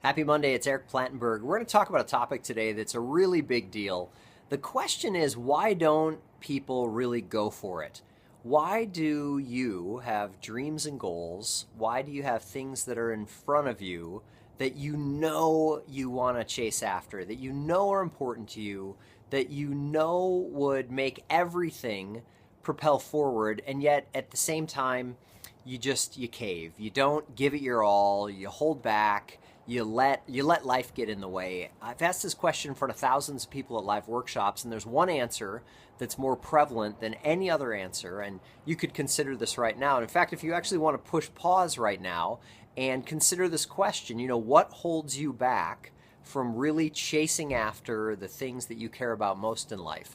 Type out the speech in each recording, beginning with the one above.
Happy Monday, it's Eric Plattenberg. We're going to talk about a topic today that's a really big deal. The question is, why don't people really go for it? Why do you have dreams and goals? Why do you have things that are in front of you that you know you want to chase after, that you know are important to you, that you know would make everything propel forward, and yet at the same time, you cave. You don't give it your all, you hold back, you let life get in the way. I've asked this question in front of thousands of people at live workshops, and there's one answer that's more prevalent than any other answer, and you could consider this right now. And in fact, if you actually want to push pause right now and consider this question, what holds you back from really chasing after the things that you care about most in life?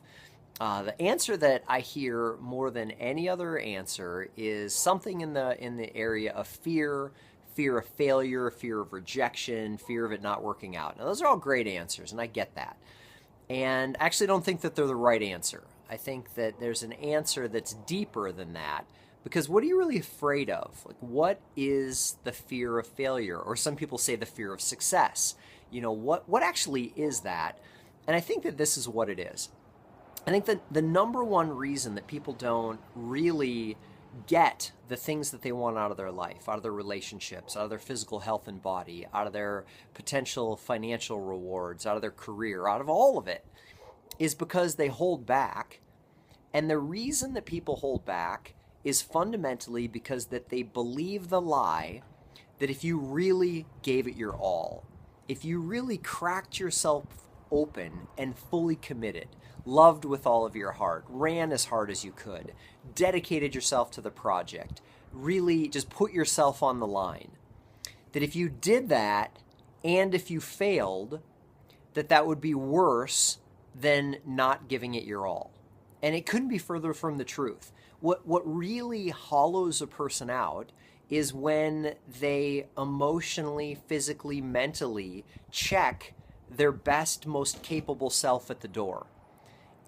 The answer that I hear more than any other answer is something in the area of fear, fear of failure, fear of rejection, fear of it not working out. Now, those are all great answers, and I get that. And I actually don't think that they're the right answer. I think that there's an answer that's deeper than that. Because what are you really afraid of? Like, what is the fear of failure? Or some people say the fear of success. What actually is that? And I think that this is what it is. I think that the number one reason that people don't really get the things that they want out of their life, out of their relationships, out of their physical health and body, out of their potential financial rewards, out of their career, out of all of it, is because they hold back. And the reason that people hold back is fundamentally because that they believe the lie that if you really gave it your all, if you really cracked yourself open and fully committed, loved with all of your heart, ran as hard as you could, dedicated yourself to the project, really just put yourself on the line, that if you did that and if you failed, that would be worse than not giving it your all. And it couldn't be further from the truth. What really hollows a person out is when they emotionally, physically, mentally check their best, most capable self at the door.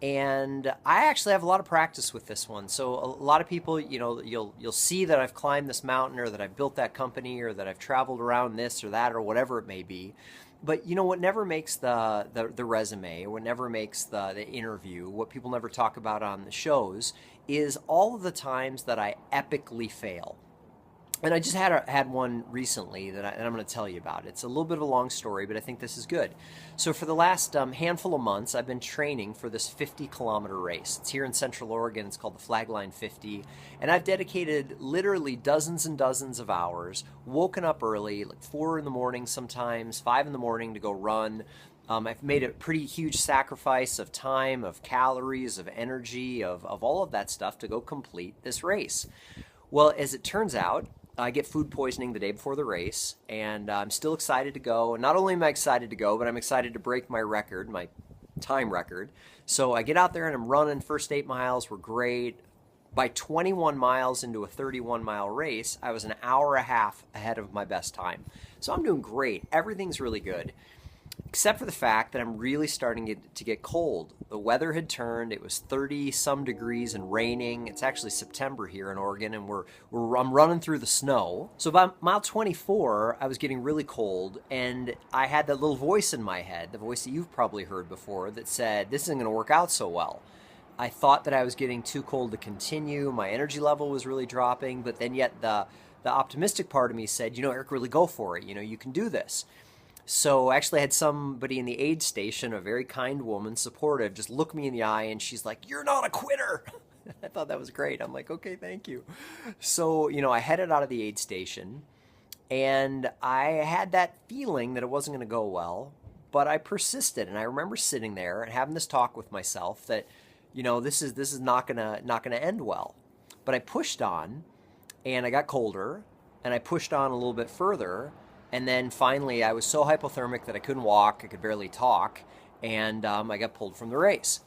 And I actually have a lot of practice with this one. So a lot of people, you'll see that I've climbed this mountain, or that I've built that company, or that I've traveled around this or that, or whatever it may be. But what never makes the resume, or what never makes the interview, what people never talk about on the shows, is all of the times that I epically fail. And I just had one recently that I'm going to tell you about. It's a little bit of a long story, but I think this is good. So for the last handful of months, I've been training for this 50-kilometer race. It's here in Central Oregon. It's called the Flagline 50. And I've dedicated literally dozens and dozens of hours, woken up early, like 4 in the morning sometimes, 5 in the morning to go run. I've made a pretty huge sacrifice of time, of calories, of energy, of all of that stuff to go complete this race. Well, as it turns out, I get food poisoning the day before the race, and I'm still excited to go. And not only am I excited to go, but I'm excited to break my record, my time record. So I get out there and I'm running. First 8 miles were great. By 21 miles into a 31-mile race, I was an hour and a half ahead of my best time. So I'm doing great. Everything's really good, except for the fact that I'm really starting to get cold. The weather had turned. It was 30 some degrees and raining. It's actually September here in Oregon, and I'm running through the snow. So by mile 24, I was getting really cold, and I had that little voice in my head, the voice that you've probably heard before, that said, this isn't going to work out so well. I thought that I was getting too cold to continue. My energy level was really dropping, but then yet the optimistic part of me said, Eric, really go for it. You can do this. So I actually had somebody in the aid station, a very kind woman, supportive, just look me in the eye, and she's like, "You're not a quitter." I thought that was great. I'm like, okay, thank you. So, I headed out of the aid station, and I had that feeling that it wasn't going to go well, but I persisted. And I remember sitting there and having this talk with myself that, this is not gonna end well. But I pushed on, and I got colder, and I pushed on a little bit further. And then finally, I was so hypothermic that I couldn't walk, I could barely talk, and I got pulled from the race.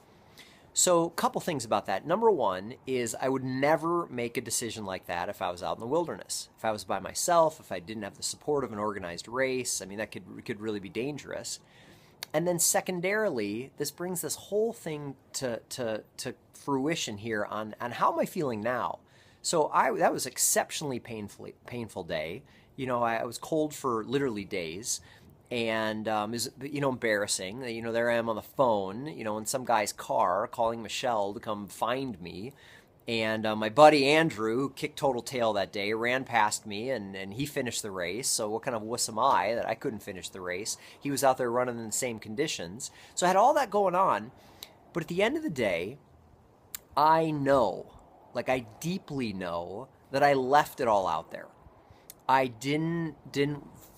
So a couple things about that. Number one is I would never make a decision like that if I was out in the wilderness. If I was by myself, if I didn't have the support of an organized race, that could really be dangerous. And then secondarily, this brings this whole thing to fruition here on how am I feeling now? So that was exceptionally painful day. I was cold for literally days, and is embarrassing. There I am on the phone, in some guy's car, calling Michelle to come find me. And my buddy Andrew, who kicked total tail that day, ran past me and he finished the race. So what kind of wuss am I that I couldn't finish the race? He was out there running in the same conditions. So I had all that going on. But at the end of the day, I know, like I deeply know, that I left it all out there. I didn't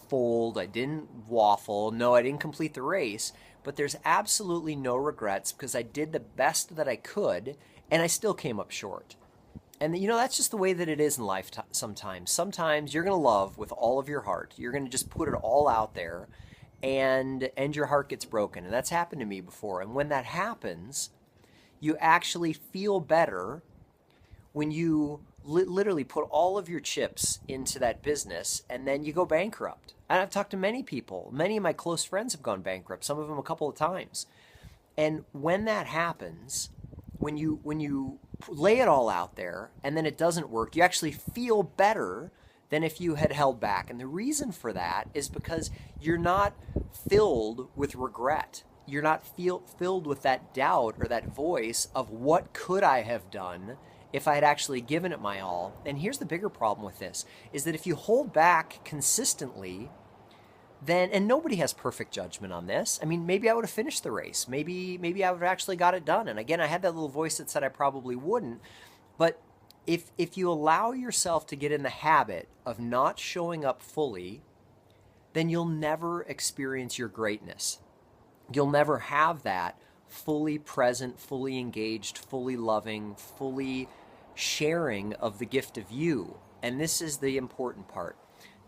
fold, I didn't waffle, no, I didn't complete the race, but there's absolutely no regrets because I did the best that I could and I still came up short. And that's just the way that it is in life sometimes. Sometimes you're going to love with all of your heart. You're going to just put it all out there and your heart gets broken. And that's happened to me before. And when that happens, you actually feel better when you literally put all of your chips into that business and then you go bankrupt. And I've talked to many people. Many of my close friends have gone bankrupt, some of them a couple of times. And when that happens, when you lay it all out there and then it doesn't work, you actually feel better than if you had held back. And the reason for that is because you're not filled with regret. You're not filled with that doubt or that voice of what could I have done if I had actually given it my all. And here's the bigger problem with this, is that if you hold back consistently, then, and nobody has perfect judgment on this. I mean, maybe I would have finished the race. Maybe I would have actually got it done. And again, I had that little voice that said I probably wouldn't. But if you allow yourself to get in the habit of not showing up fully, then you'll never experience your greatness. You'll never have that fully present, fully engaged, fully loving, fully sharing of the gift of you. And this is the important part.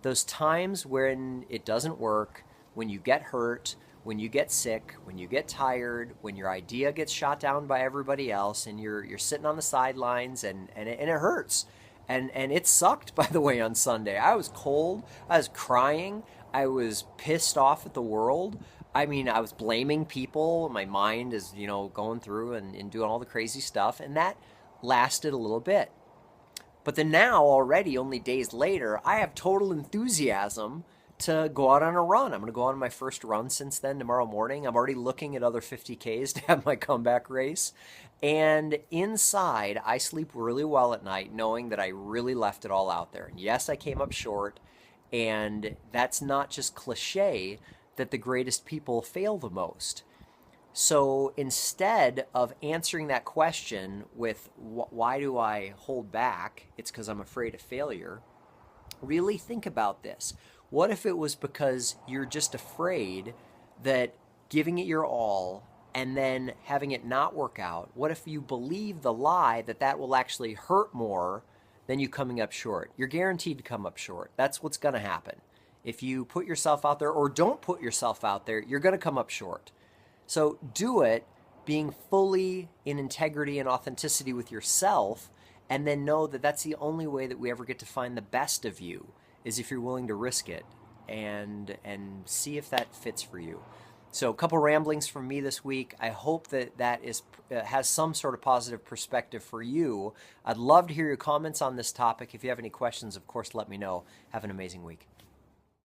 Those times when it doesn't work, when you get hurt, when you get sick, when you get tired, when your idea gets shot down by everybody else and you're sitting on the sidelines and it hurts. And it sucked, by the way, on Sunday. I was cold. I was crying. I was pissed off at the world. I mean, I was blaming people. My mind is, going through and doing all the crazy stuff. And that lasted a little bit. But then now, already, only days later, I have total enthusiasm to go out on a run. I'm going to go on my first run since then tomorrow morning. I'm already looking at other 50Ks to have my comeback race. And inside, I sleep really well at night knowing that I really left it all out there. And yes, I came up short. And that's not just cliche that the greatest people fail the most. So instead of answering that question with why do I hold back, it's because I'm afraid of failure, really think about this. What if it was because you're just afraid that giving it your all and then having it not work out? What if you believe the lie that will actually hurt more than you coming up short? You're guaranteed to come up short. That's what's going to happen. If you put yourself out there or don't put yourself out there, you're going to come up short. So do it being fully in integrity and authenticity with yourself, and then know that that's the only way that we ever get to find the best of you, is if you're willing to risk it and see if that fits for you. So a couple ramblings from me this week. I hope that has some sort of positive perspective for you. I'd love to hear your comments on this topic. If you have any questions, of course, let me know. Have an amazing week.